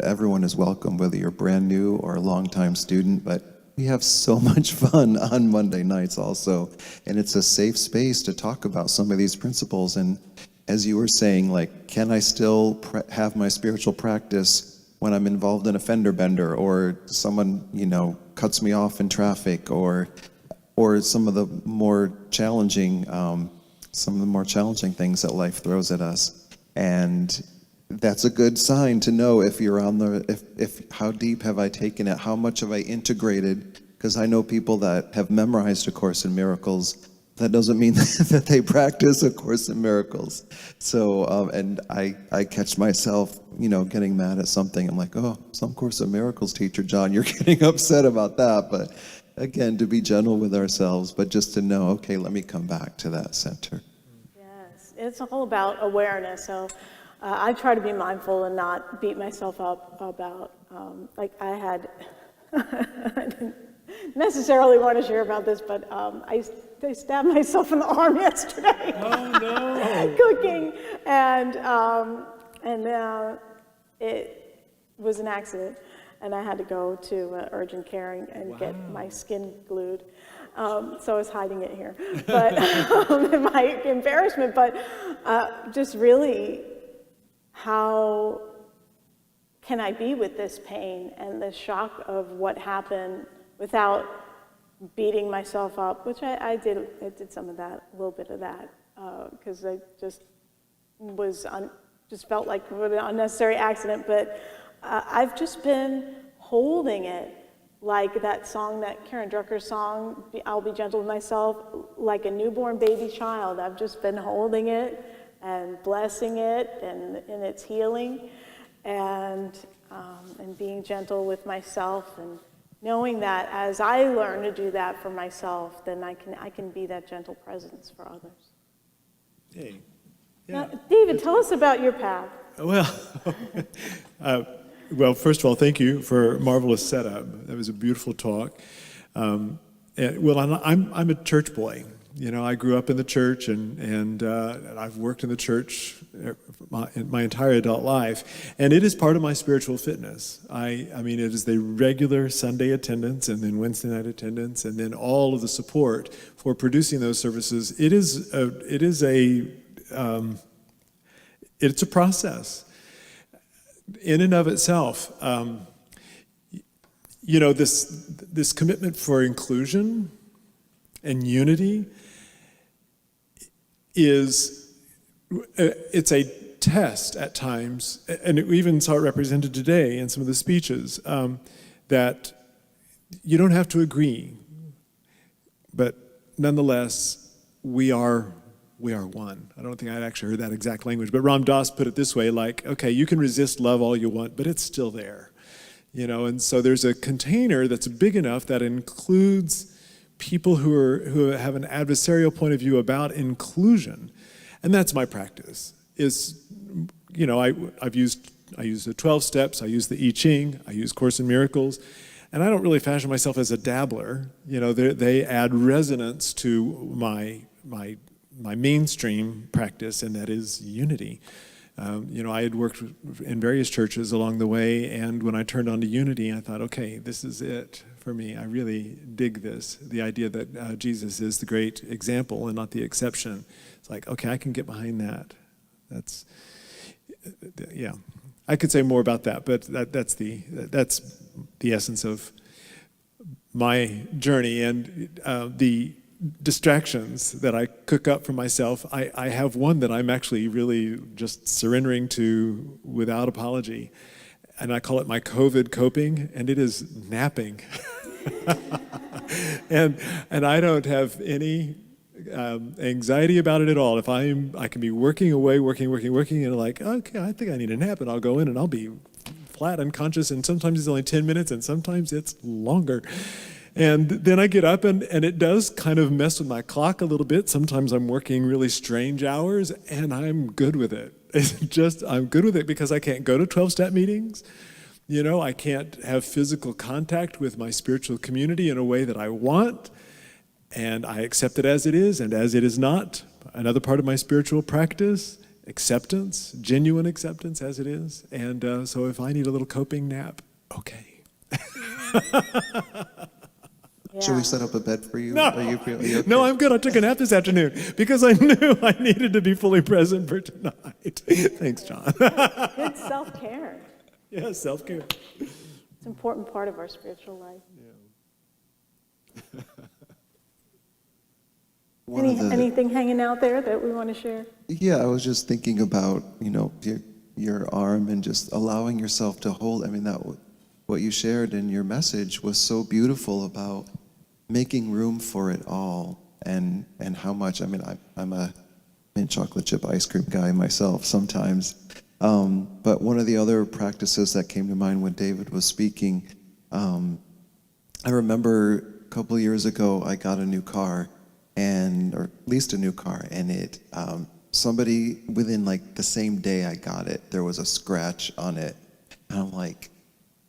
everyone is welcome, whether you're brand new or a longtime student. But we have so much fun on Monday nights also, and it's a safe space to talk about some of these principles. And as you were saying, like, can I still have my spiritual practice when I'm involved in a fender bender, or someone cuts me off in traffic, or some of the more challenging things that life throws at us. And that's a good sign to know if you're if how deep have I taken it, how much have I integrated, because I know people that have memorized A Course in Miracles, that doesn't mean that they practice A Course in Miracles. So, and I catch myself, getting mad at something. I'm like, oh, some Course in Miracles teacher, John, you're getting upset about that. But again, to be gentle with ourselves, but just to know, okay, let me come back to that center. Yes, it's all about awareness. So I try to be mindful and not beat myself up about, I didn't necessarily want to share about this, but I stabbed myself in the arm yesterday. Oh, no. Cooking, and it was an accident. And I had to go to urgent care and get my skin glued. So I was hiding it here, but in my embarrassment. But just really, how can I be with this pain and the shock of what happened without beating myself up? Which I did. I did some of that, a little bit of that, because I just felt like an unnecessary accident, but. I've just been holding it, like that song, that Karen Drucker's song, I'll Be Gentle with Myself, like a newborn baby child. I've just been holding it and blessing it and in its healing, and being gentle with myself, and knowing that as I learn to do that for myself, then I can be that gentle presence for others. Hey. Yeah. Now, David, tell us about your path. Well, first of all, thank you for a marvelous setup. That was a beautiful talk. I'm a church boy. I grew up in the church, and I've worked in the church my entire adult life, and it is part of my spiritual fitness. I mean, it is the regular Sunday attendance, and then Wednesday night attendance, and then all of the support for producing those services. It's a process. In and of itself, this commitment for inclusion and unity it's a test at times, and we even saw it represented today in some of the speeches, that you don't have to agree, but nonetheless, we are one. I don't think I'd actually heard that exact language, but Ram Dass put it this way, like, okay, you can resist love all you want, but it's still there. And so there's a container that's big enough that includes people who have an adversarial point of view about inclusion. And that's my practice. I use the 12 steps, I use the I Ching, I use Course in Miracles, and I don't really fashion myself as a dabbler. They add resonance to my mainstream practice, and that is unity. I had worked in various churches along the way, and when I turned on to unity, I thought, okay, this is it for me. I really dig this, the idea that Jesus is the great example and not the exception. It's like, okay, I can get behind that. Yeah. I could say more about that, but that's the essence of my journey. And the distractions that I cook up for myself, I have one that I'm actually really just surrendering to without apology. And I call it my COVID coping, and it is napping. and I don't have any anxiety about it at all. If I can be working away, working, and like, okay, I think I need a nap, and I'll go in and I'll be flat unconscious, and sometimes it's only 10 minutes, and sometimes it's longer. And then I get up, and it does kind of mess with my clock a little bit. Sometimes I'm working really strange hours, and I'm good with it. I'm good with it because I can't go to 12-step meetings. I can't have physical contact with my spiritual community in a way that I want. And I accept it as it is, and as it is not. Another part of my spiritual practice, acceptance, genuine acceptance as it is. And so if I need a little coping nap, okay. Should we set up a bed for you? No, Are you okay? No, I'm good. I took a nap this afternoon because I knew I needed to be fully present for tonight. Thanks, John. Good self-care. Yeah, self-care. It's an important part of our spiritual life. Yeah. Anything hanging out there that we want to share? Yeah, I was just thinking about, your arm and just allowing yourself to hold. I mean, what you shared in your message was so beautiful about making room for it all, and how much. I mean, I'm a mint chocolate chip ice cream guy myself sometimes, but one of the other practices that came to mind when David was speaking, I remember a couple of years ago I got a new car, or leased a new car, and it somebody within like the same day I got it, there was a scratch on it, and I'm like,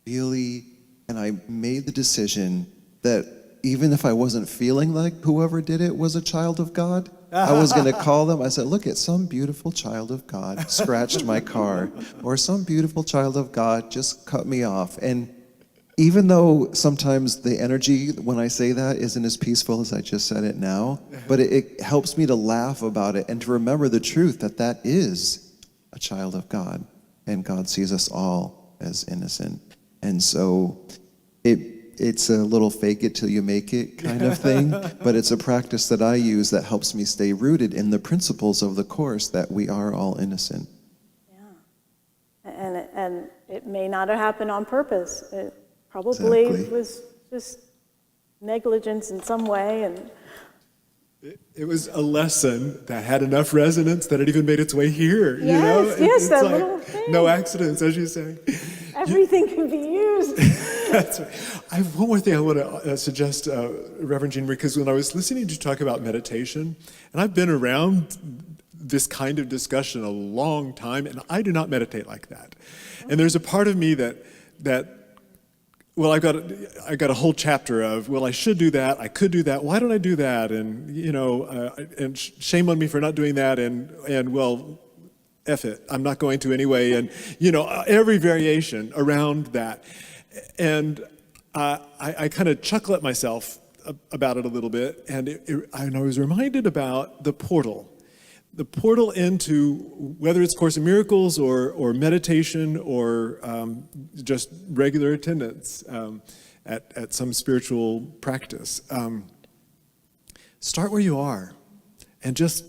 really? And I made the decision that even if I wasn't feeling like whoever did it was a child of God, I was going to call them. I said, look, some beautiful child of God scratched my car, or some beautiful child of God just cut me off. And even though sometimes the energy when I say that isn't as peaceful as I just said it now, but it helps me to laugh about it and to remember the truth that is a child of God, and God sees us all as innocent. And so it's a little fake it till you make it kind of thing, but it's a practice that I use that helps me stay rooted in the principles of the Course, that we are all innocent. Yeah. And it may not have happened on purpose. It probably was just negligence in some way. And it was a lesson that had enough resonance that it even made its way here. Yes, it's that like little thing. No accidents, as you say. Everything can be used. That's right. I have one more thing I want to suggest, Reverend Jeanmarie, because when I was listening to you talk about meditation, and I've been around this kind of discussion a long time, and I do not meditate like that. And there's a part of me that well, I got a whole chapter of, well, I should do that, I could do that, why don't I do that? And and shame on me for not doing that, and well, F it, I'm not going to anyway, and every variation around that. And I kind of chuckle at myself about it a little bit, and I was reminded about the portal into, whether it's Course in Miracles or meditation or just regular attendance at some spiritual practice. Start where you are, and just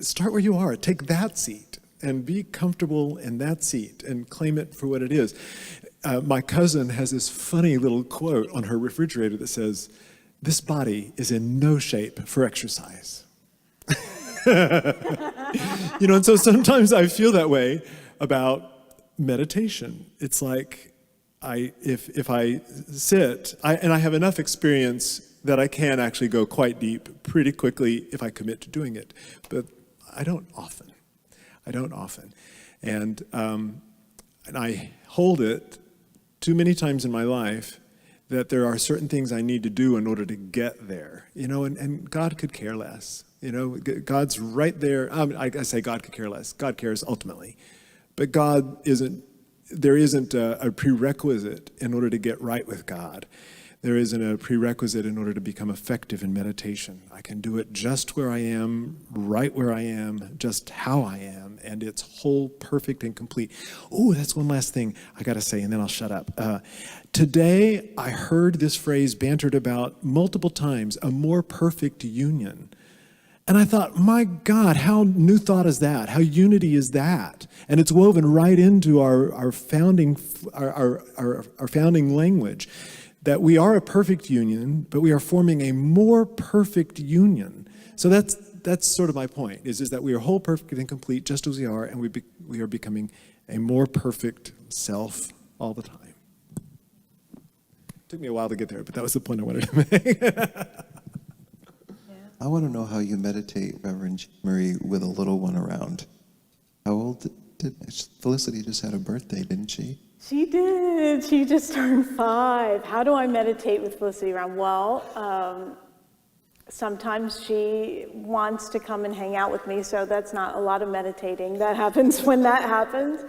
start where you are. Take that seat and be comfortable in that seat and claim it for what it is. My cousin has this funny little quote on her refrigerator that says, this body is in no shape for exercise. And so sometimes I feel that way about meditation. It's like if I sit, and I have enough experience that I can actually go quite deep pretty quickly if I commit to doing it. But I don't often. And I hold it too many times in my life that there are certain things I need to do in order to get there, and God could care less. God's right there. I say God could care less. God cares ultimately. But there isn't a prerequisite in order to get right with God. There isn't a prerequisite in order to become effective in meditation. I can do it just where I am, right where I am, just how I am, and it's whole, perfect, and complete. Oh, that's one last thing I got to say, and then I'll shut up. Today, I heard this phrase bantered about multiple times, a more perfect union. And I thought, my God, how new thought is that? How unity is that? And it's woven right into our founding language, that we are a perfect union, but we are forming a more perfect union. So that's sort of my point, is that we are whole, perfect, and complete just as we are, and we are becoming a more perfect self all the time. It took me a while to get there, but that was the point I wanted to make. I want to know how you meditate, Reverend Jeanmarie, with a little one around. How old did Felicity just had a birthday, didn't she? She did. She just turned 5. How do I meditate with Felicity around? Well, sometimes she wants to come and hang out with me, so that's not a lot of meditating. That happens when that happens.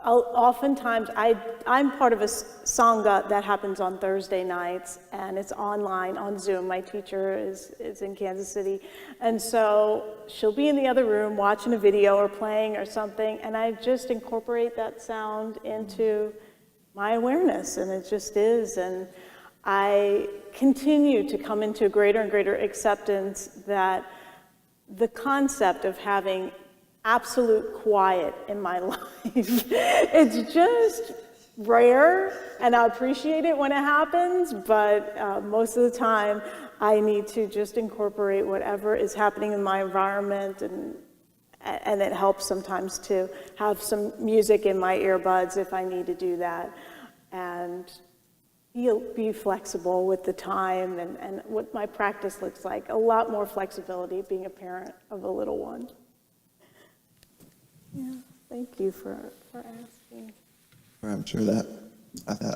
Oftentimes, I'm part of a Sangha that happens on Thursday nights, and it's online on Zoom. My teacher is in Kansas City, and so she'll be in the other room watching a video or playing or something, and I just incorporate that sound into my awareness, and it just is. And I continue to come into a greater and greater acceptance that the concept of having absolute quiet in my life, it's just rare, and I appreciate it when it happens, but most of the time I need to just incorporate whatever is happening in my environment, and it helps sometimes to have some music in my earbuds if I need to do that, and be flexible with the time and what my practice looks like. A lot more flexibility being a parent of a little one. Yeah, thank you for asking. I'm sure that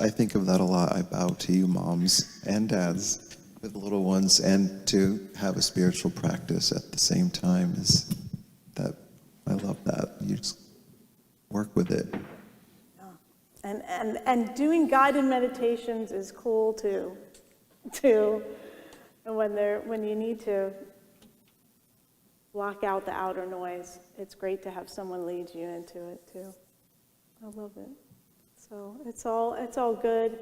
I think of that a lot. I bow to you, moms and dads with little ones, and to have a spiritual practice at the same time is that. I love that. You just work with it. Yeah. And doing guided meditations is cool too. And when you need to block out the outer noise, it's great to have someone lead you into it too. I love it. So it's all good.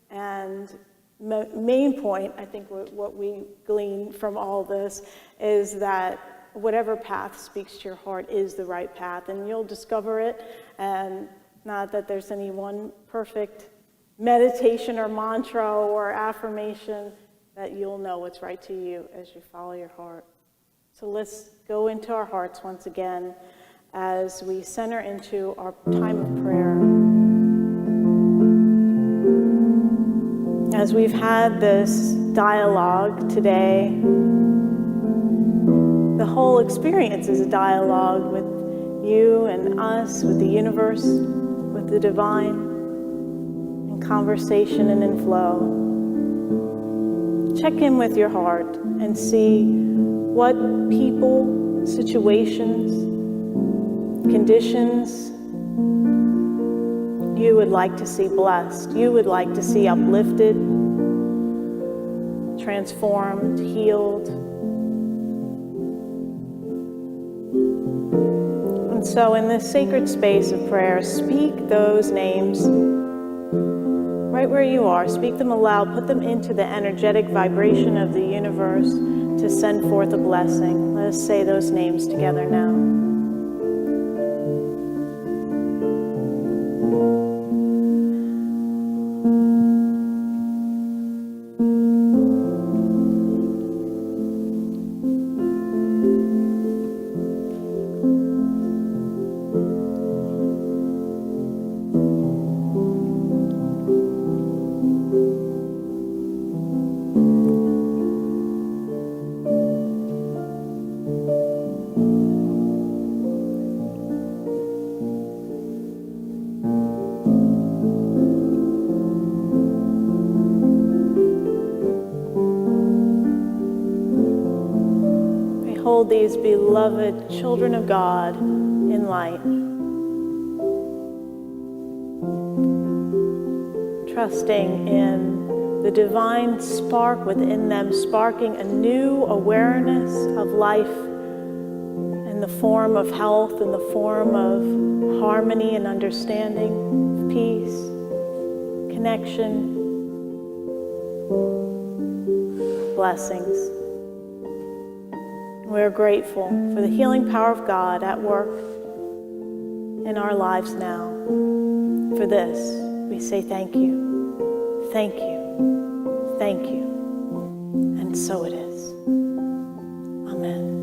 And main point, I think what we glean from all this is that whatever path speaks to your heart is the right path, and you'll discover it. And not that there's any one perfect meditation or mantra or affirmation, that you'll know what's right to you as you follow your heart. So let's go into our hearts once again as we center into our time of prayer. As we've had this dialogue today, the whole experience is a dialogue with you and us, with the universe, with the divine, in conversation and in flow. Check in with your heart and see what people, situations, conditions you would like to see blessed, you would like to see uplifted, transformed, healed. And so in this sacred space of prayer, speak those names right where you are. Speak them aloud. Put them into the energetic vibration of the universe to send forth a blessing. Let us say those names together now. these beloved children of God in light. Trusting in the divine spark within them, sparking a new awareness of life in the form of health, in the form of harmony and understanding, peace, connection, blessings. We're grateful for the healing power of God at work in our lives now. For this, we say thank you, thank you, thank you, and so it is. Amen.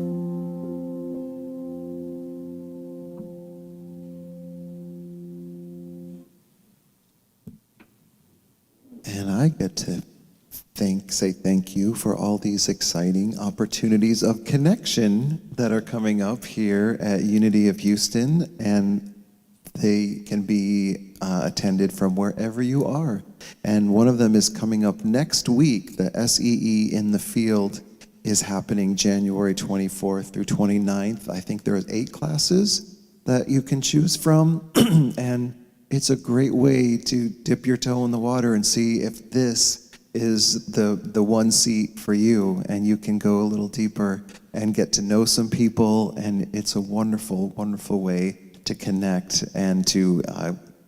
And I get to say thank you for all these exciting opportunities of connection that are coming up here at Unity of Houston, and they can be attended from wherever you are. And one of them is coming up next week. The SEE in the Field is happening January 24th through 29th. I think there are 8 classes that you can choose from, and it's a great way to dip your toe in the water and see if this is the one seat for you, and you can go a little deeper and get to know some people, and it's a wonderful, wonderful way to connect and to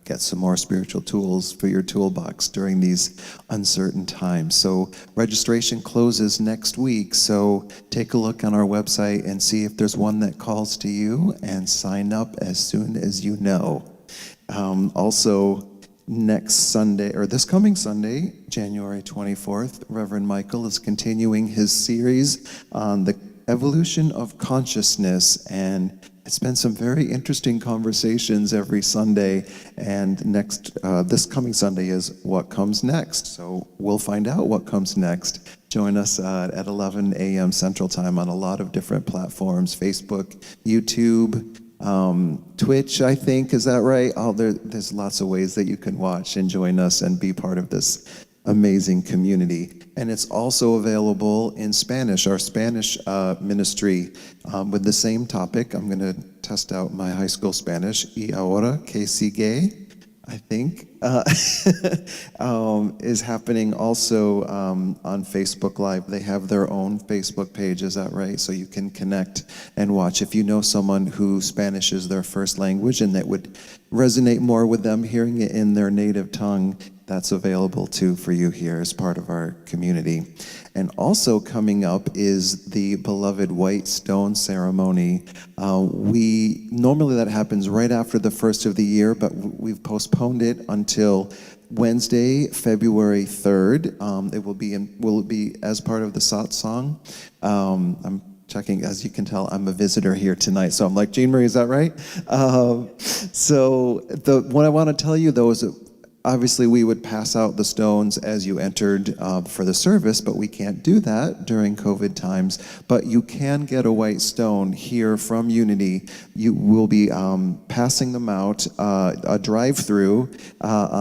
get some more spiritual tools for your toolbox during these uncertain times. So registration closes next week, so take a look on our website and see if there's one that calls to you, and sign up as soon as you know. Also, next Sunday, or this coming Sunday, January 24th, Reverend Michael is continuing his series on the evolution of consciousness, and it's been some very interesting conversations every Sunday, and this coming Sunday is What Comes Next. So we'll find out what comes next. Join us at 11 a.m. Central Time on a lot of different platforms, Facebook, YouTube, Twitch, I think, is that right? There's lots of ways that you can watch and join us and be part of this amazing community. And it's also available in Spanish, our Spanish ministry, with the same topic. I'm going to test out my high school Spanish. Y ahora que sigue, I think, is happening also on Facebook Live. They have their own Facebook page, is that right? So you can connect and watch. If you know someone who Spanish is their first language and that would resonate more with them hearing it in their native tongue, that's available too for you here as part of our community. And also coming up is the beloved White Stone ceremony. Normally that happens right after the first of the year, but we've postponed it until Wednesday, February 3rd. Will it be as part of the satsang? I'm checking, as you can tell, I'm a visitor here tonight, so I'm like, Jeanmarie, is that right? What I want to tell you though is that obviously, we would pass out the stones as you entered for the service, but we can't do that during COVID times. But you can get a white stone here from Unity. You will be passing them out, a drive-through,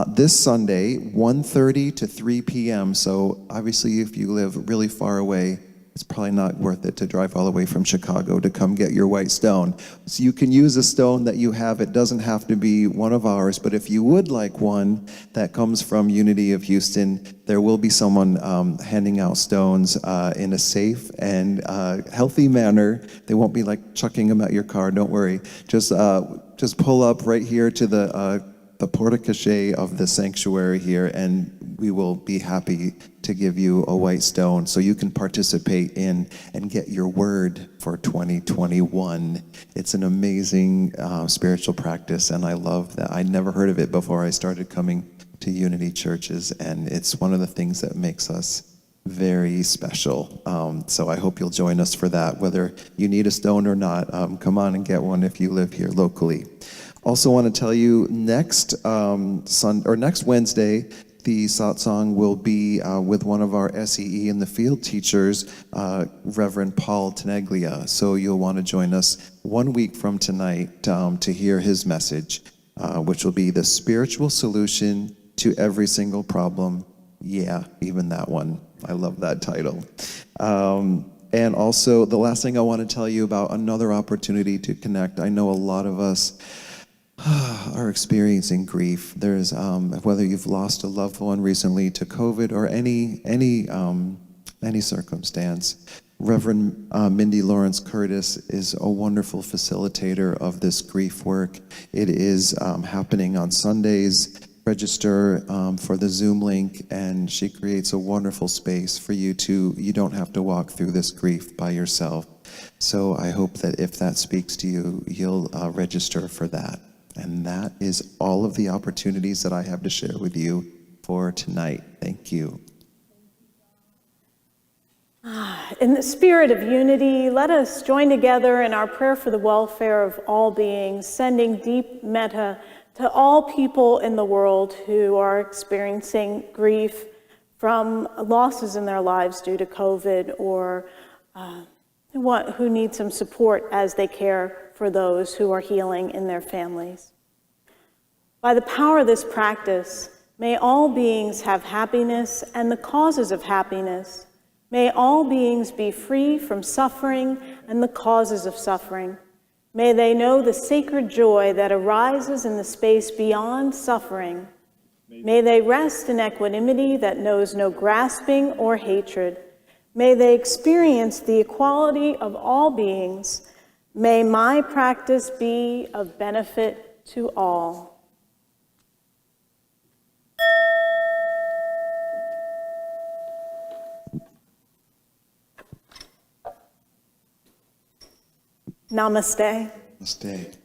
this Sunday, 1:30 to 3 p.m. So obviously, if you live really far away, it's probably not worth it to drive all the way from Chicago to come get your white stone. So you can use a stone that you have. It doesn't have to be one of ours, but if you would like one that comes from Unity of Houston, there will be someone handing out stones in a safe and healthy manner. They won't be like chucking them at your car, don't worry. Just pull up right here to the porte-cochere of the sanctuary here, and we will be happy to give you a white stone so you can participate in and get your word for 2021. It's an amazing spiritual practice, and I love that. I never heard of it before I started coming to Unity churches, and it's one of the things that makes us very special. So I hope you'll join us for that, whether you need a stone or not. Come on and get one if you live here locally. Also want to tell you next Wednesday, the satsang will be with one of our SEE in the Field teachers, Reverend Paul Teneglia. So you'll want to join us 1 week from tonight to hear his message, which will be the spiritual solution to every single problem. Yeah, even that one. I love that title. And also, the last thing I want to tell you about another opportunity to connect. I know a lot of us are experiencing grief. There's whether you've lost a loved one recently to COVID or any circumstance. Reverend Mindy Lawrence Curtis is a wonderful facilitator of this grief work. It is happening on Sundays. Register for the Zoom link, and she creates a wonderful space for you don't have to walk through this grief by yourself. So I hope that if that speaks to you, you'll register for that. And that is all of the opportunities that I have to share with you for tonight. Thank you. In the spirit of unity, let us join together in our prayer for the welfare of all beings, sending deep metta to all people in the world who are experiencing grief from losses in their lives due to COVID, or who need some support as they care for those who are healing in their families. By the power of this practice, may all beings have happiness and the causes of happiness. May all beings be free from suffering and the causes of suffering. May they know the sacred joy that arises in the space beyond suffering. May they rest in equanimity that knows no grasping or hatred. May they experience the equality of all beings. May my practice be of benefit to all. Namaste. Namaste.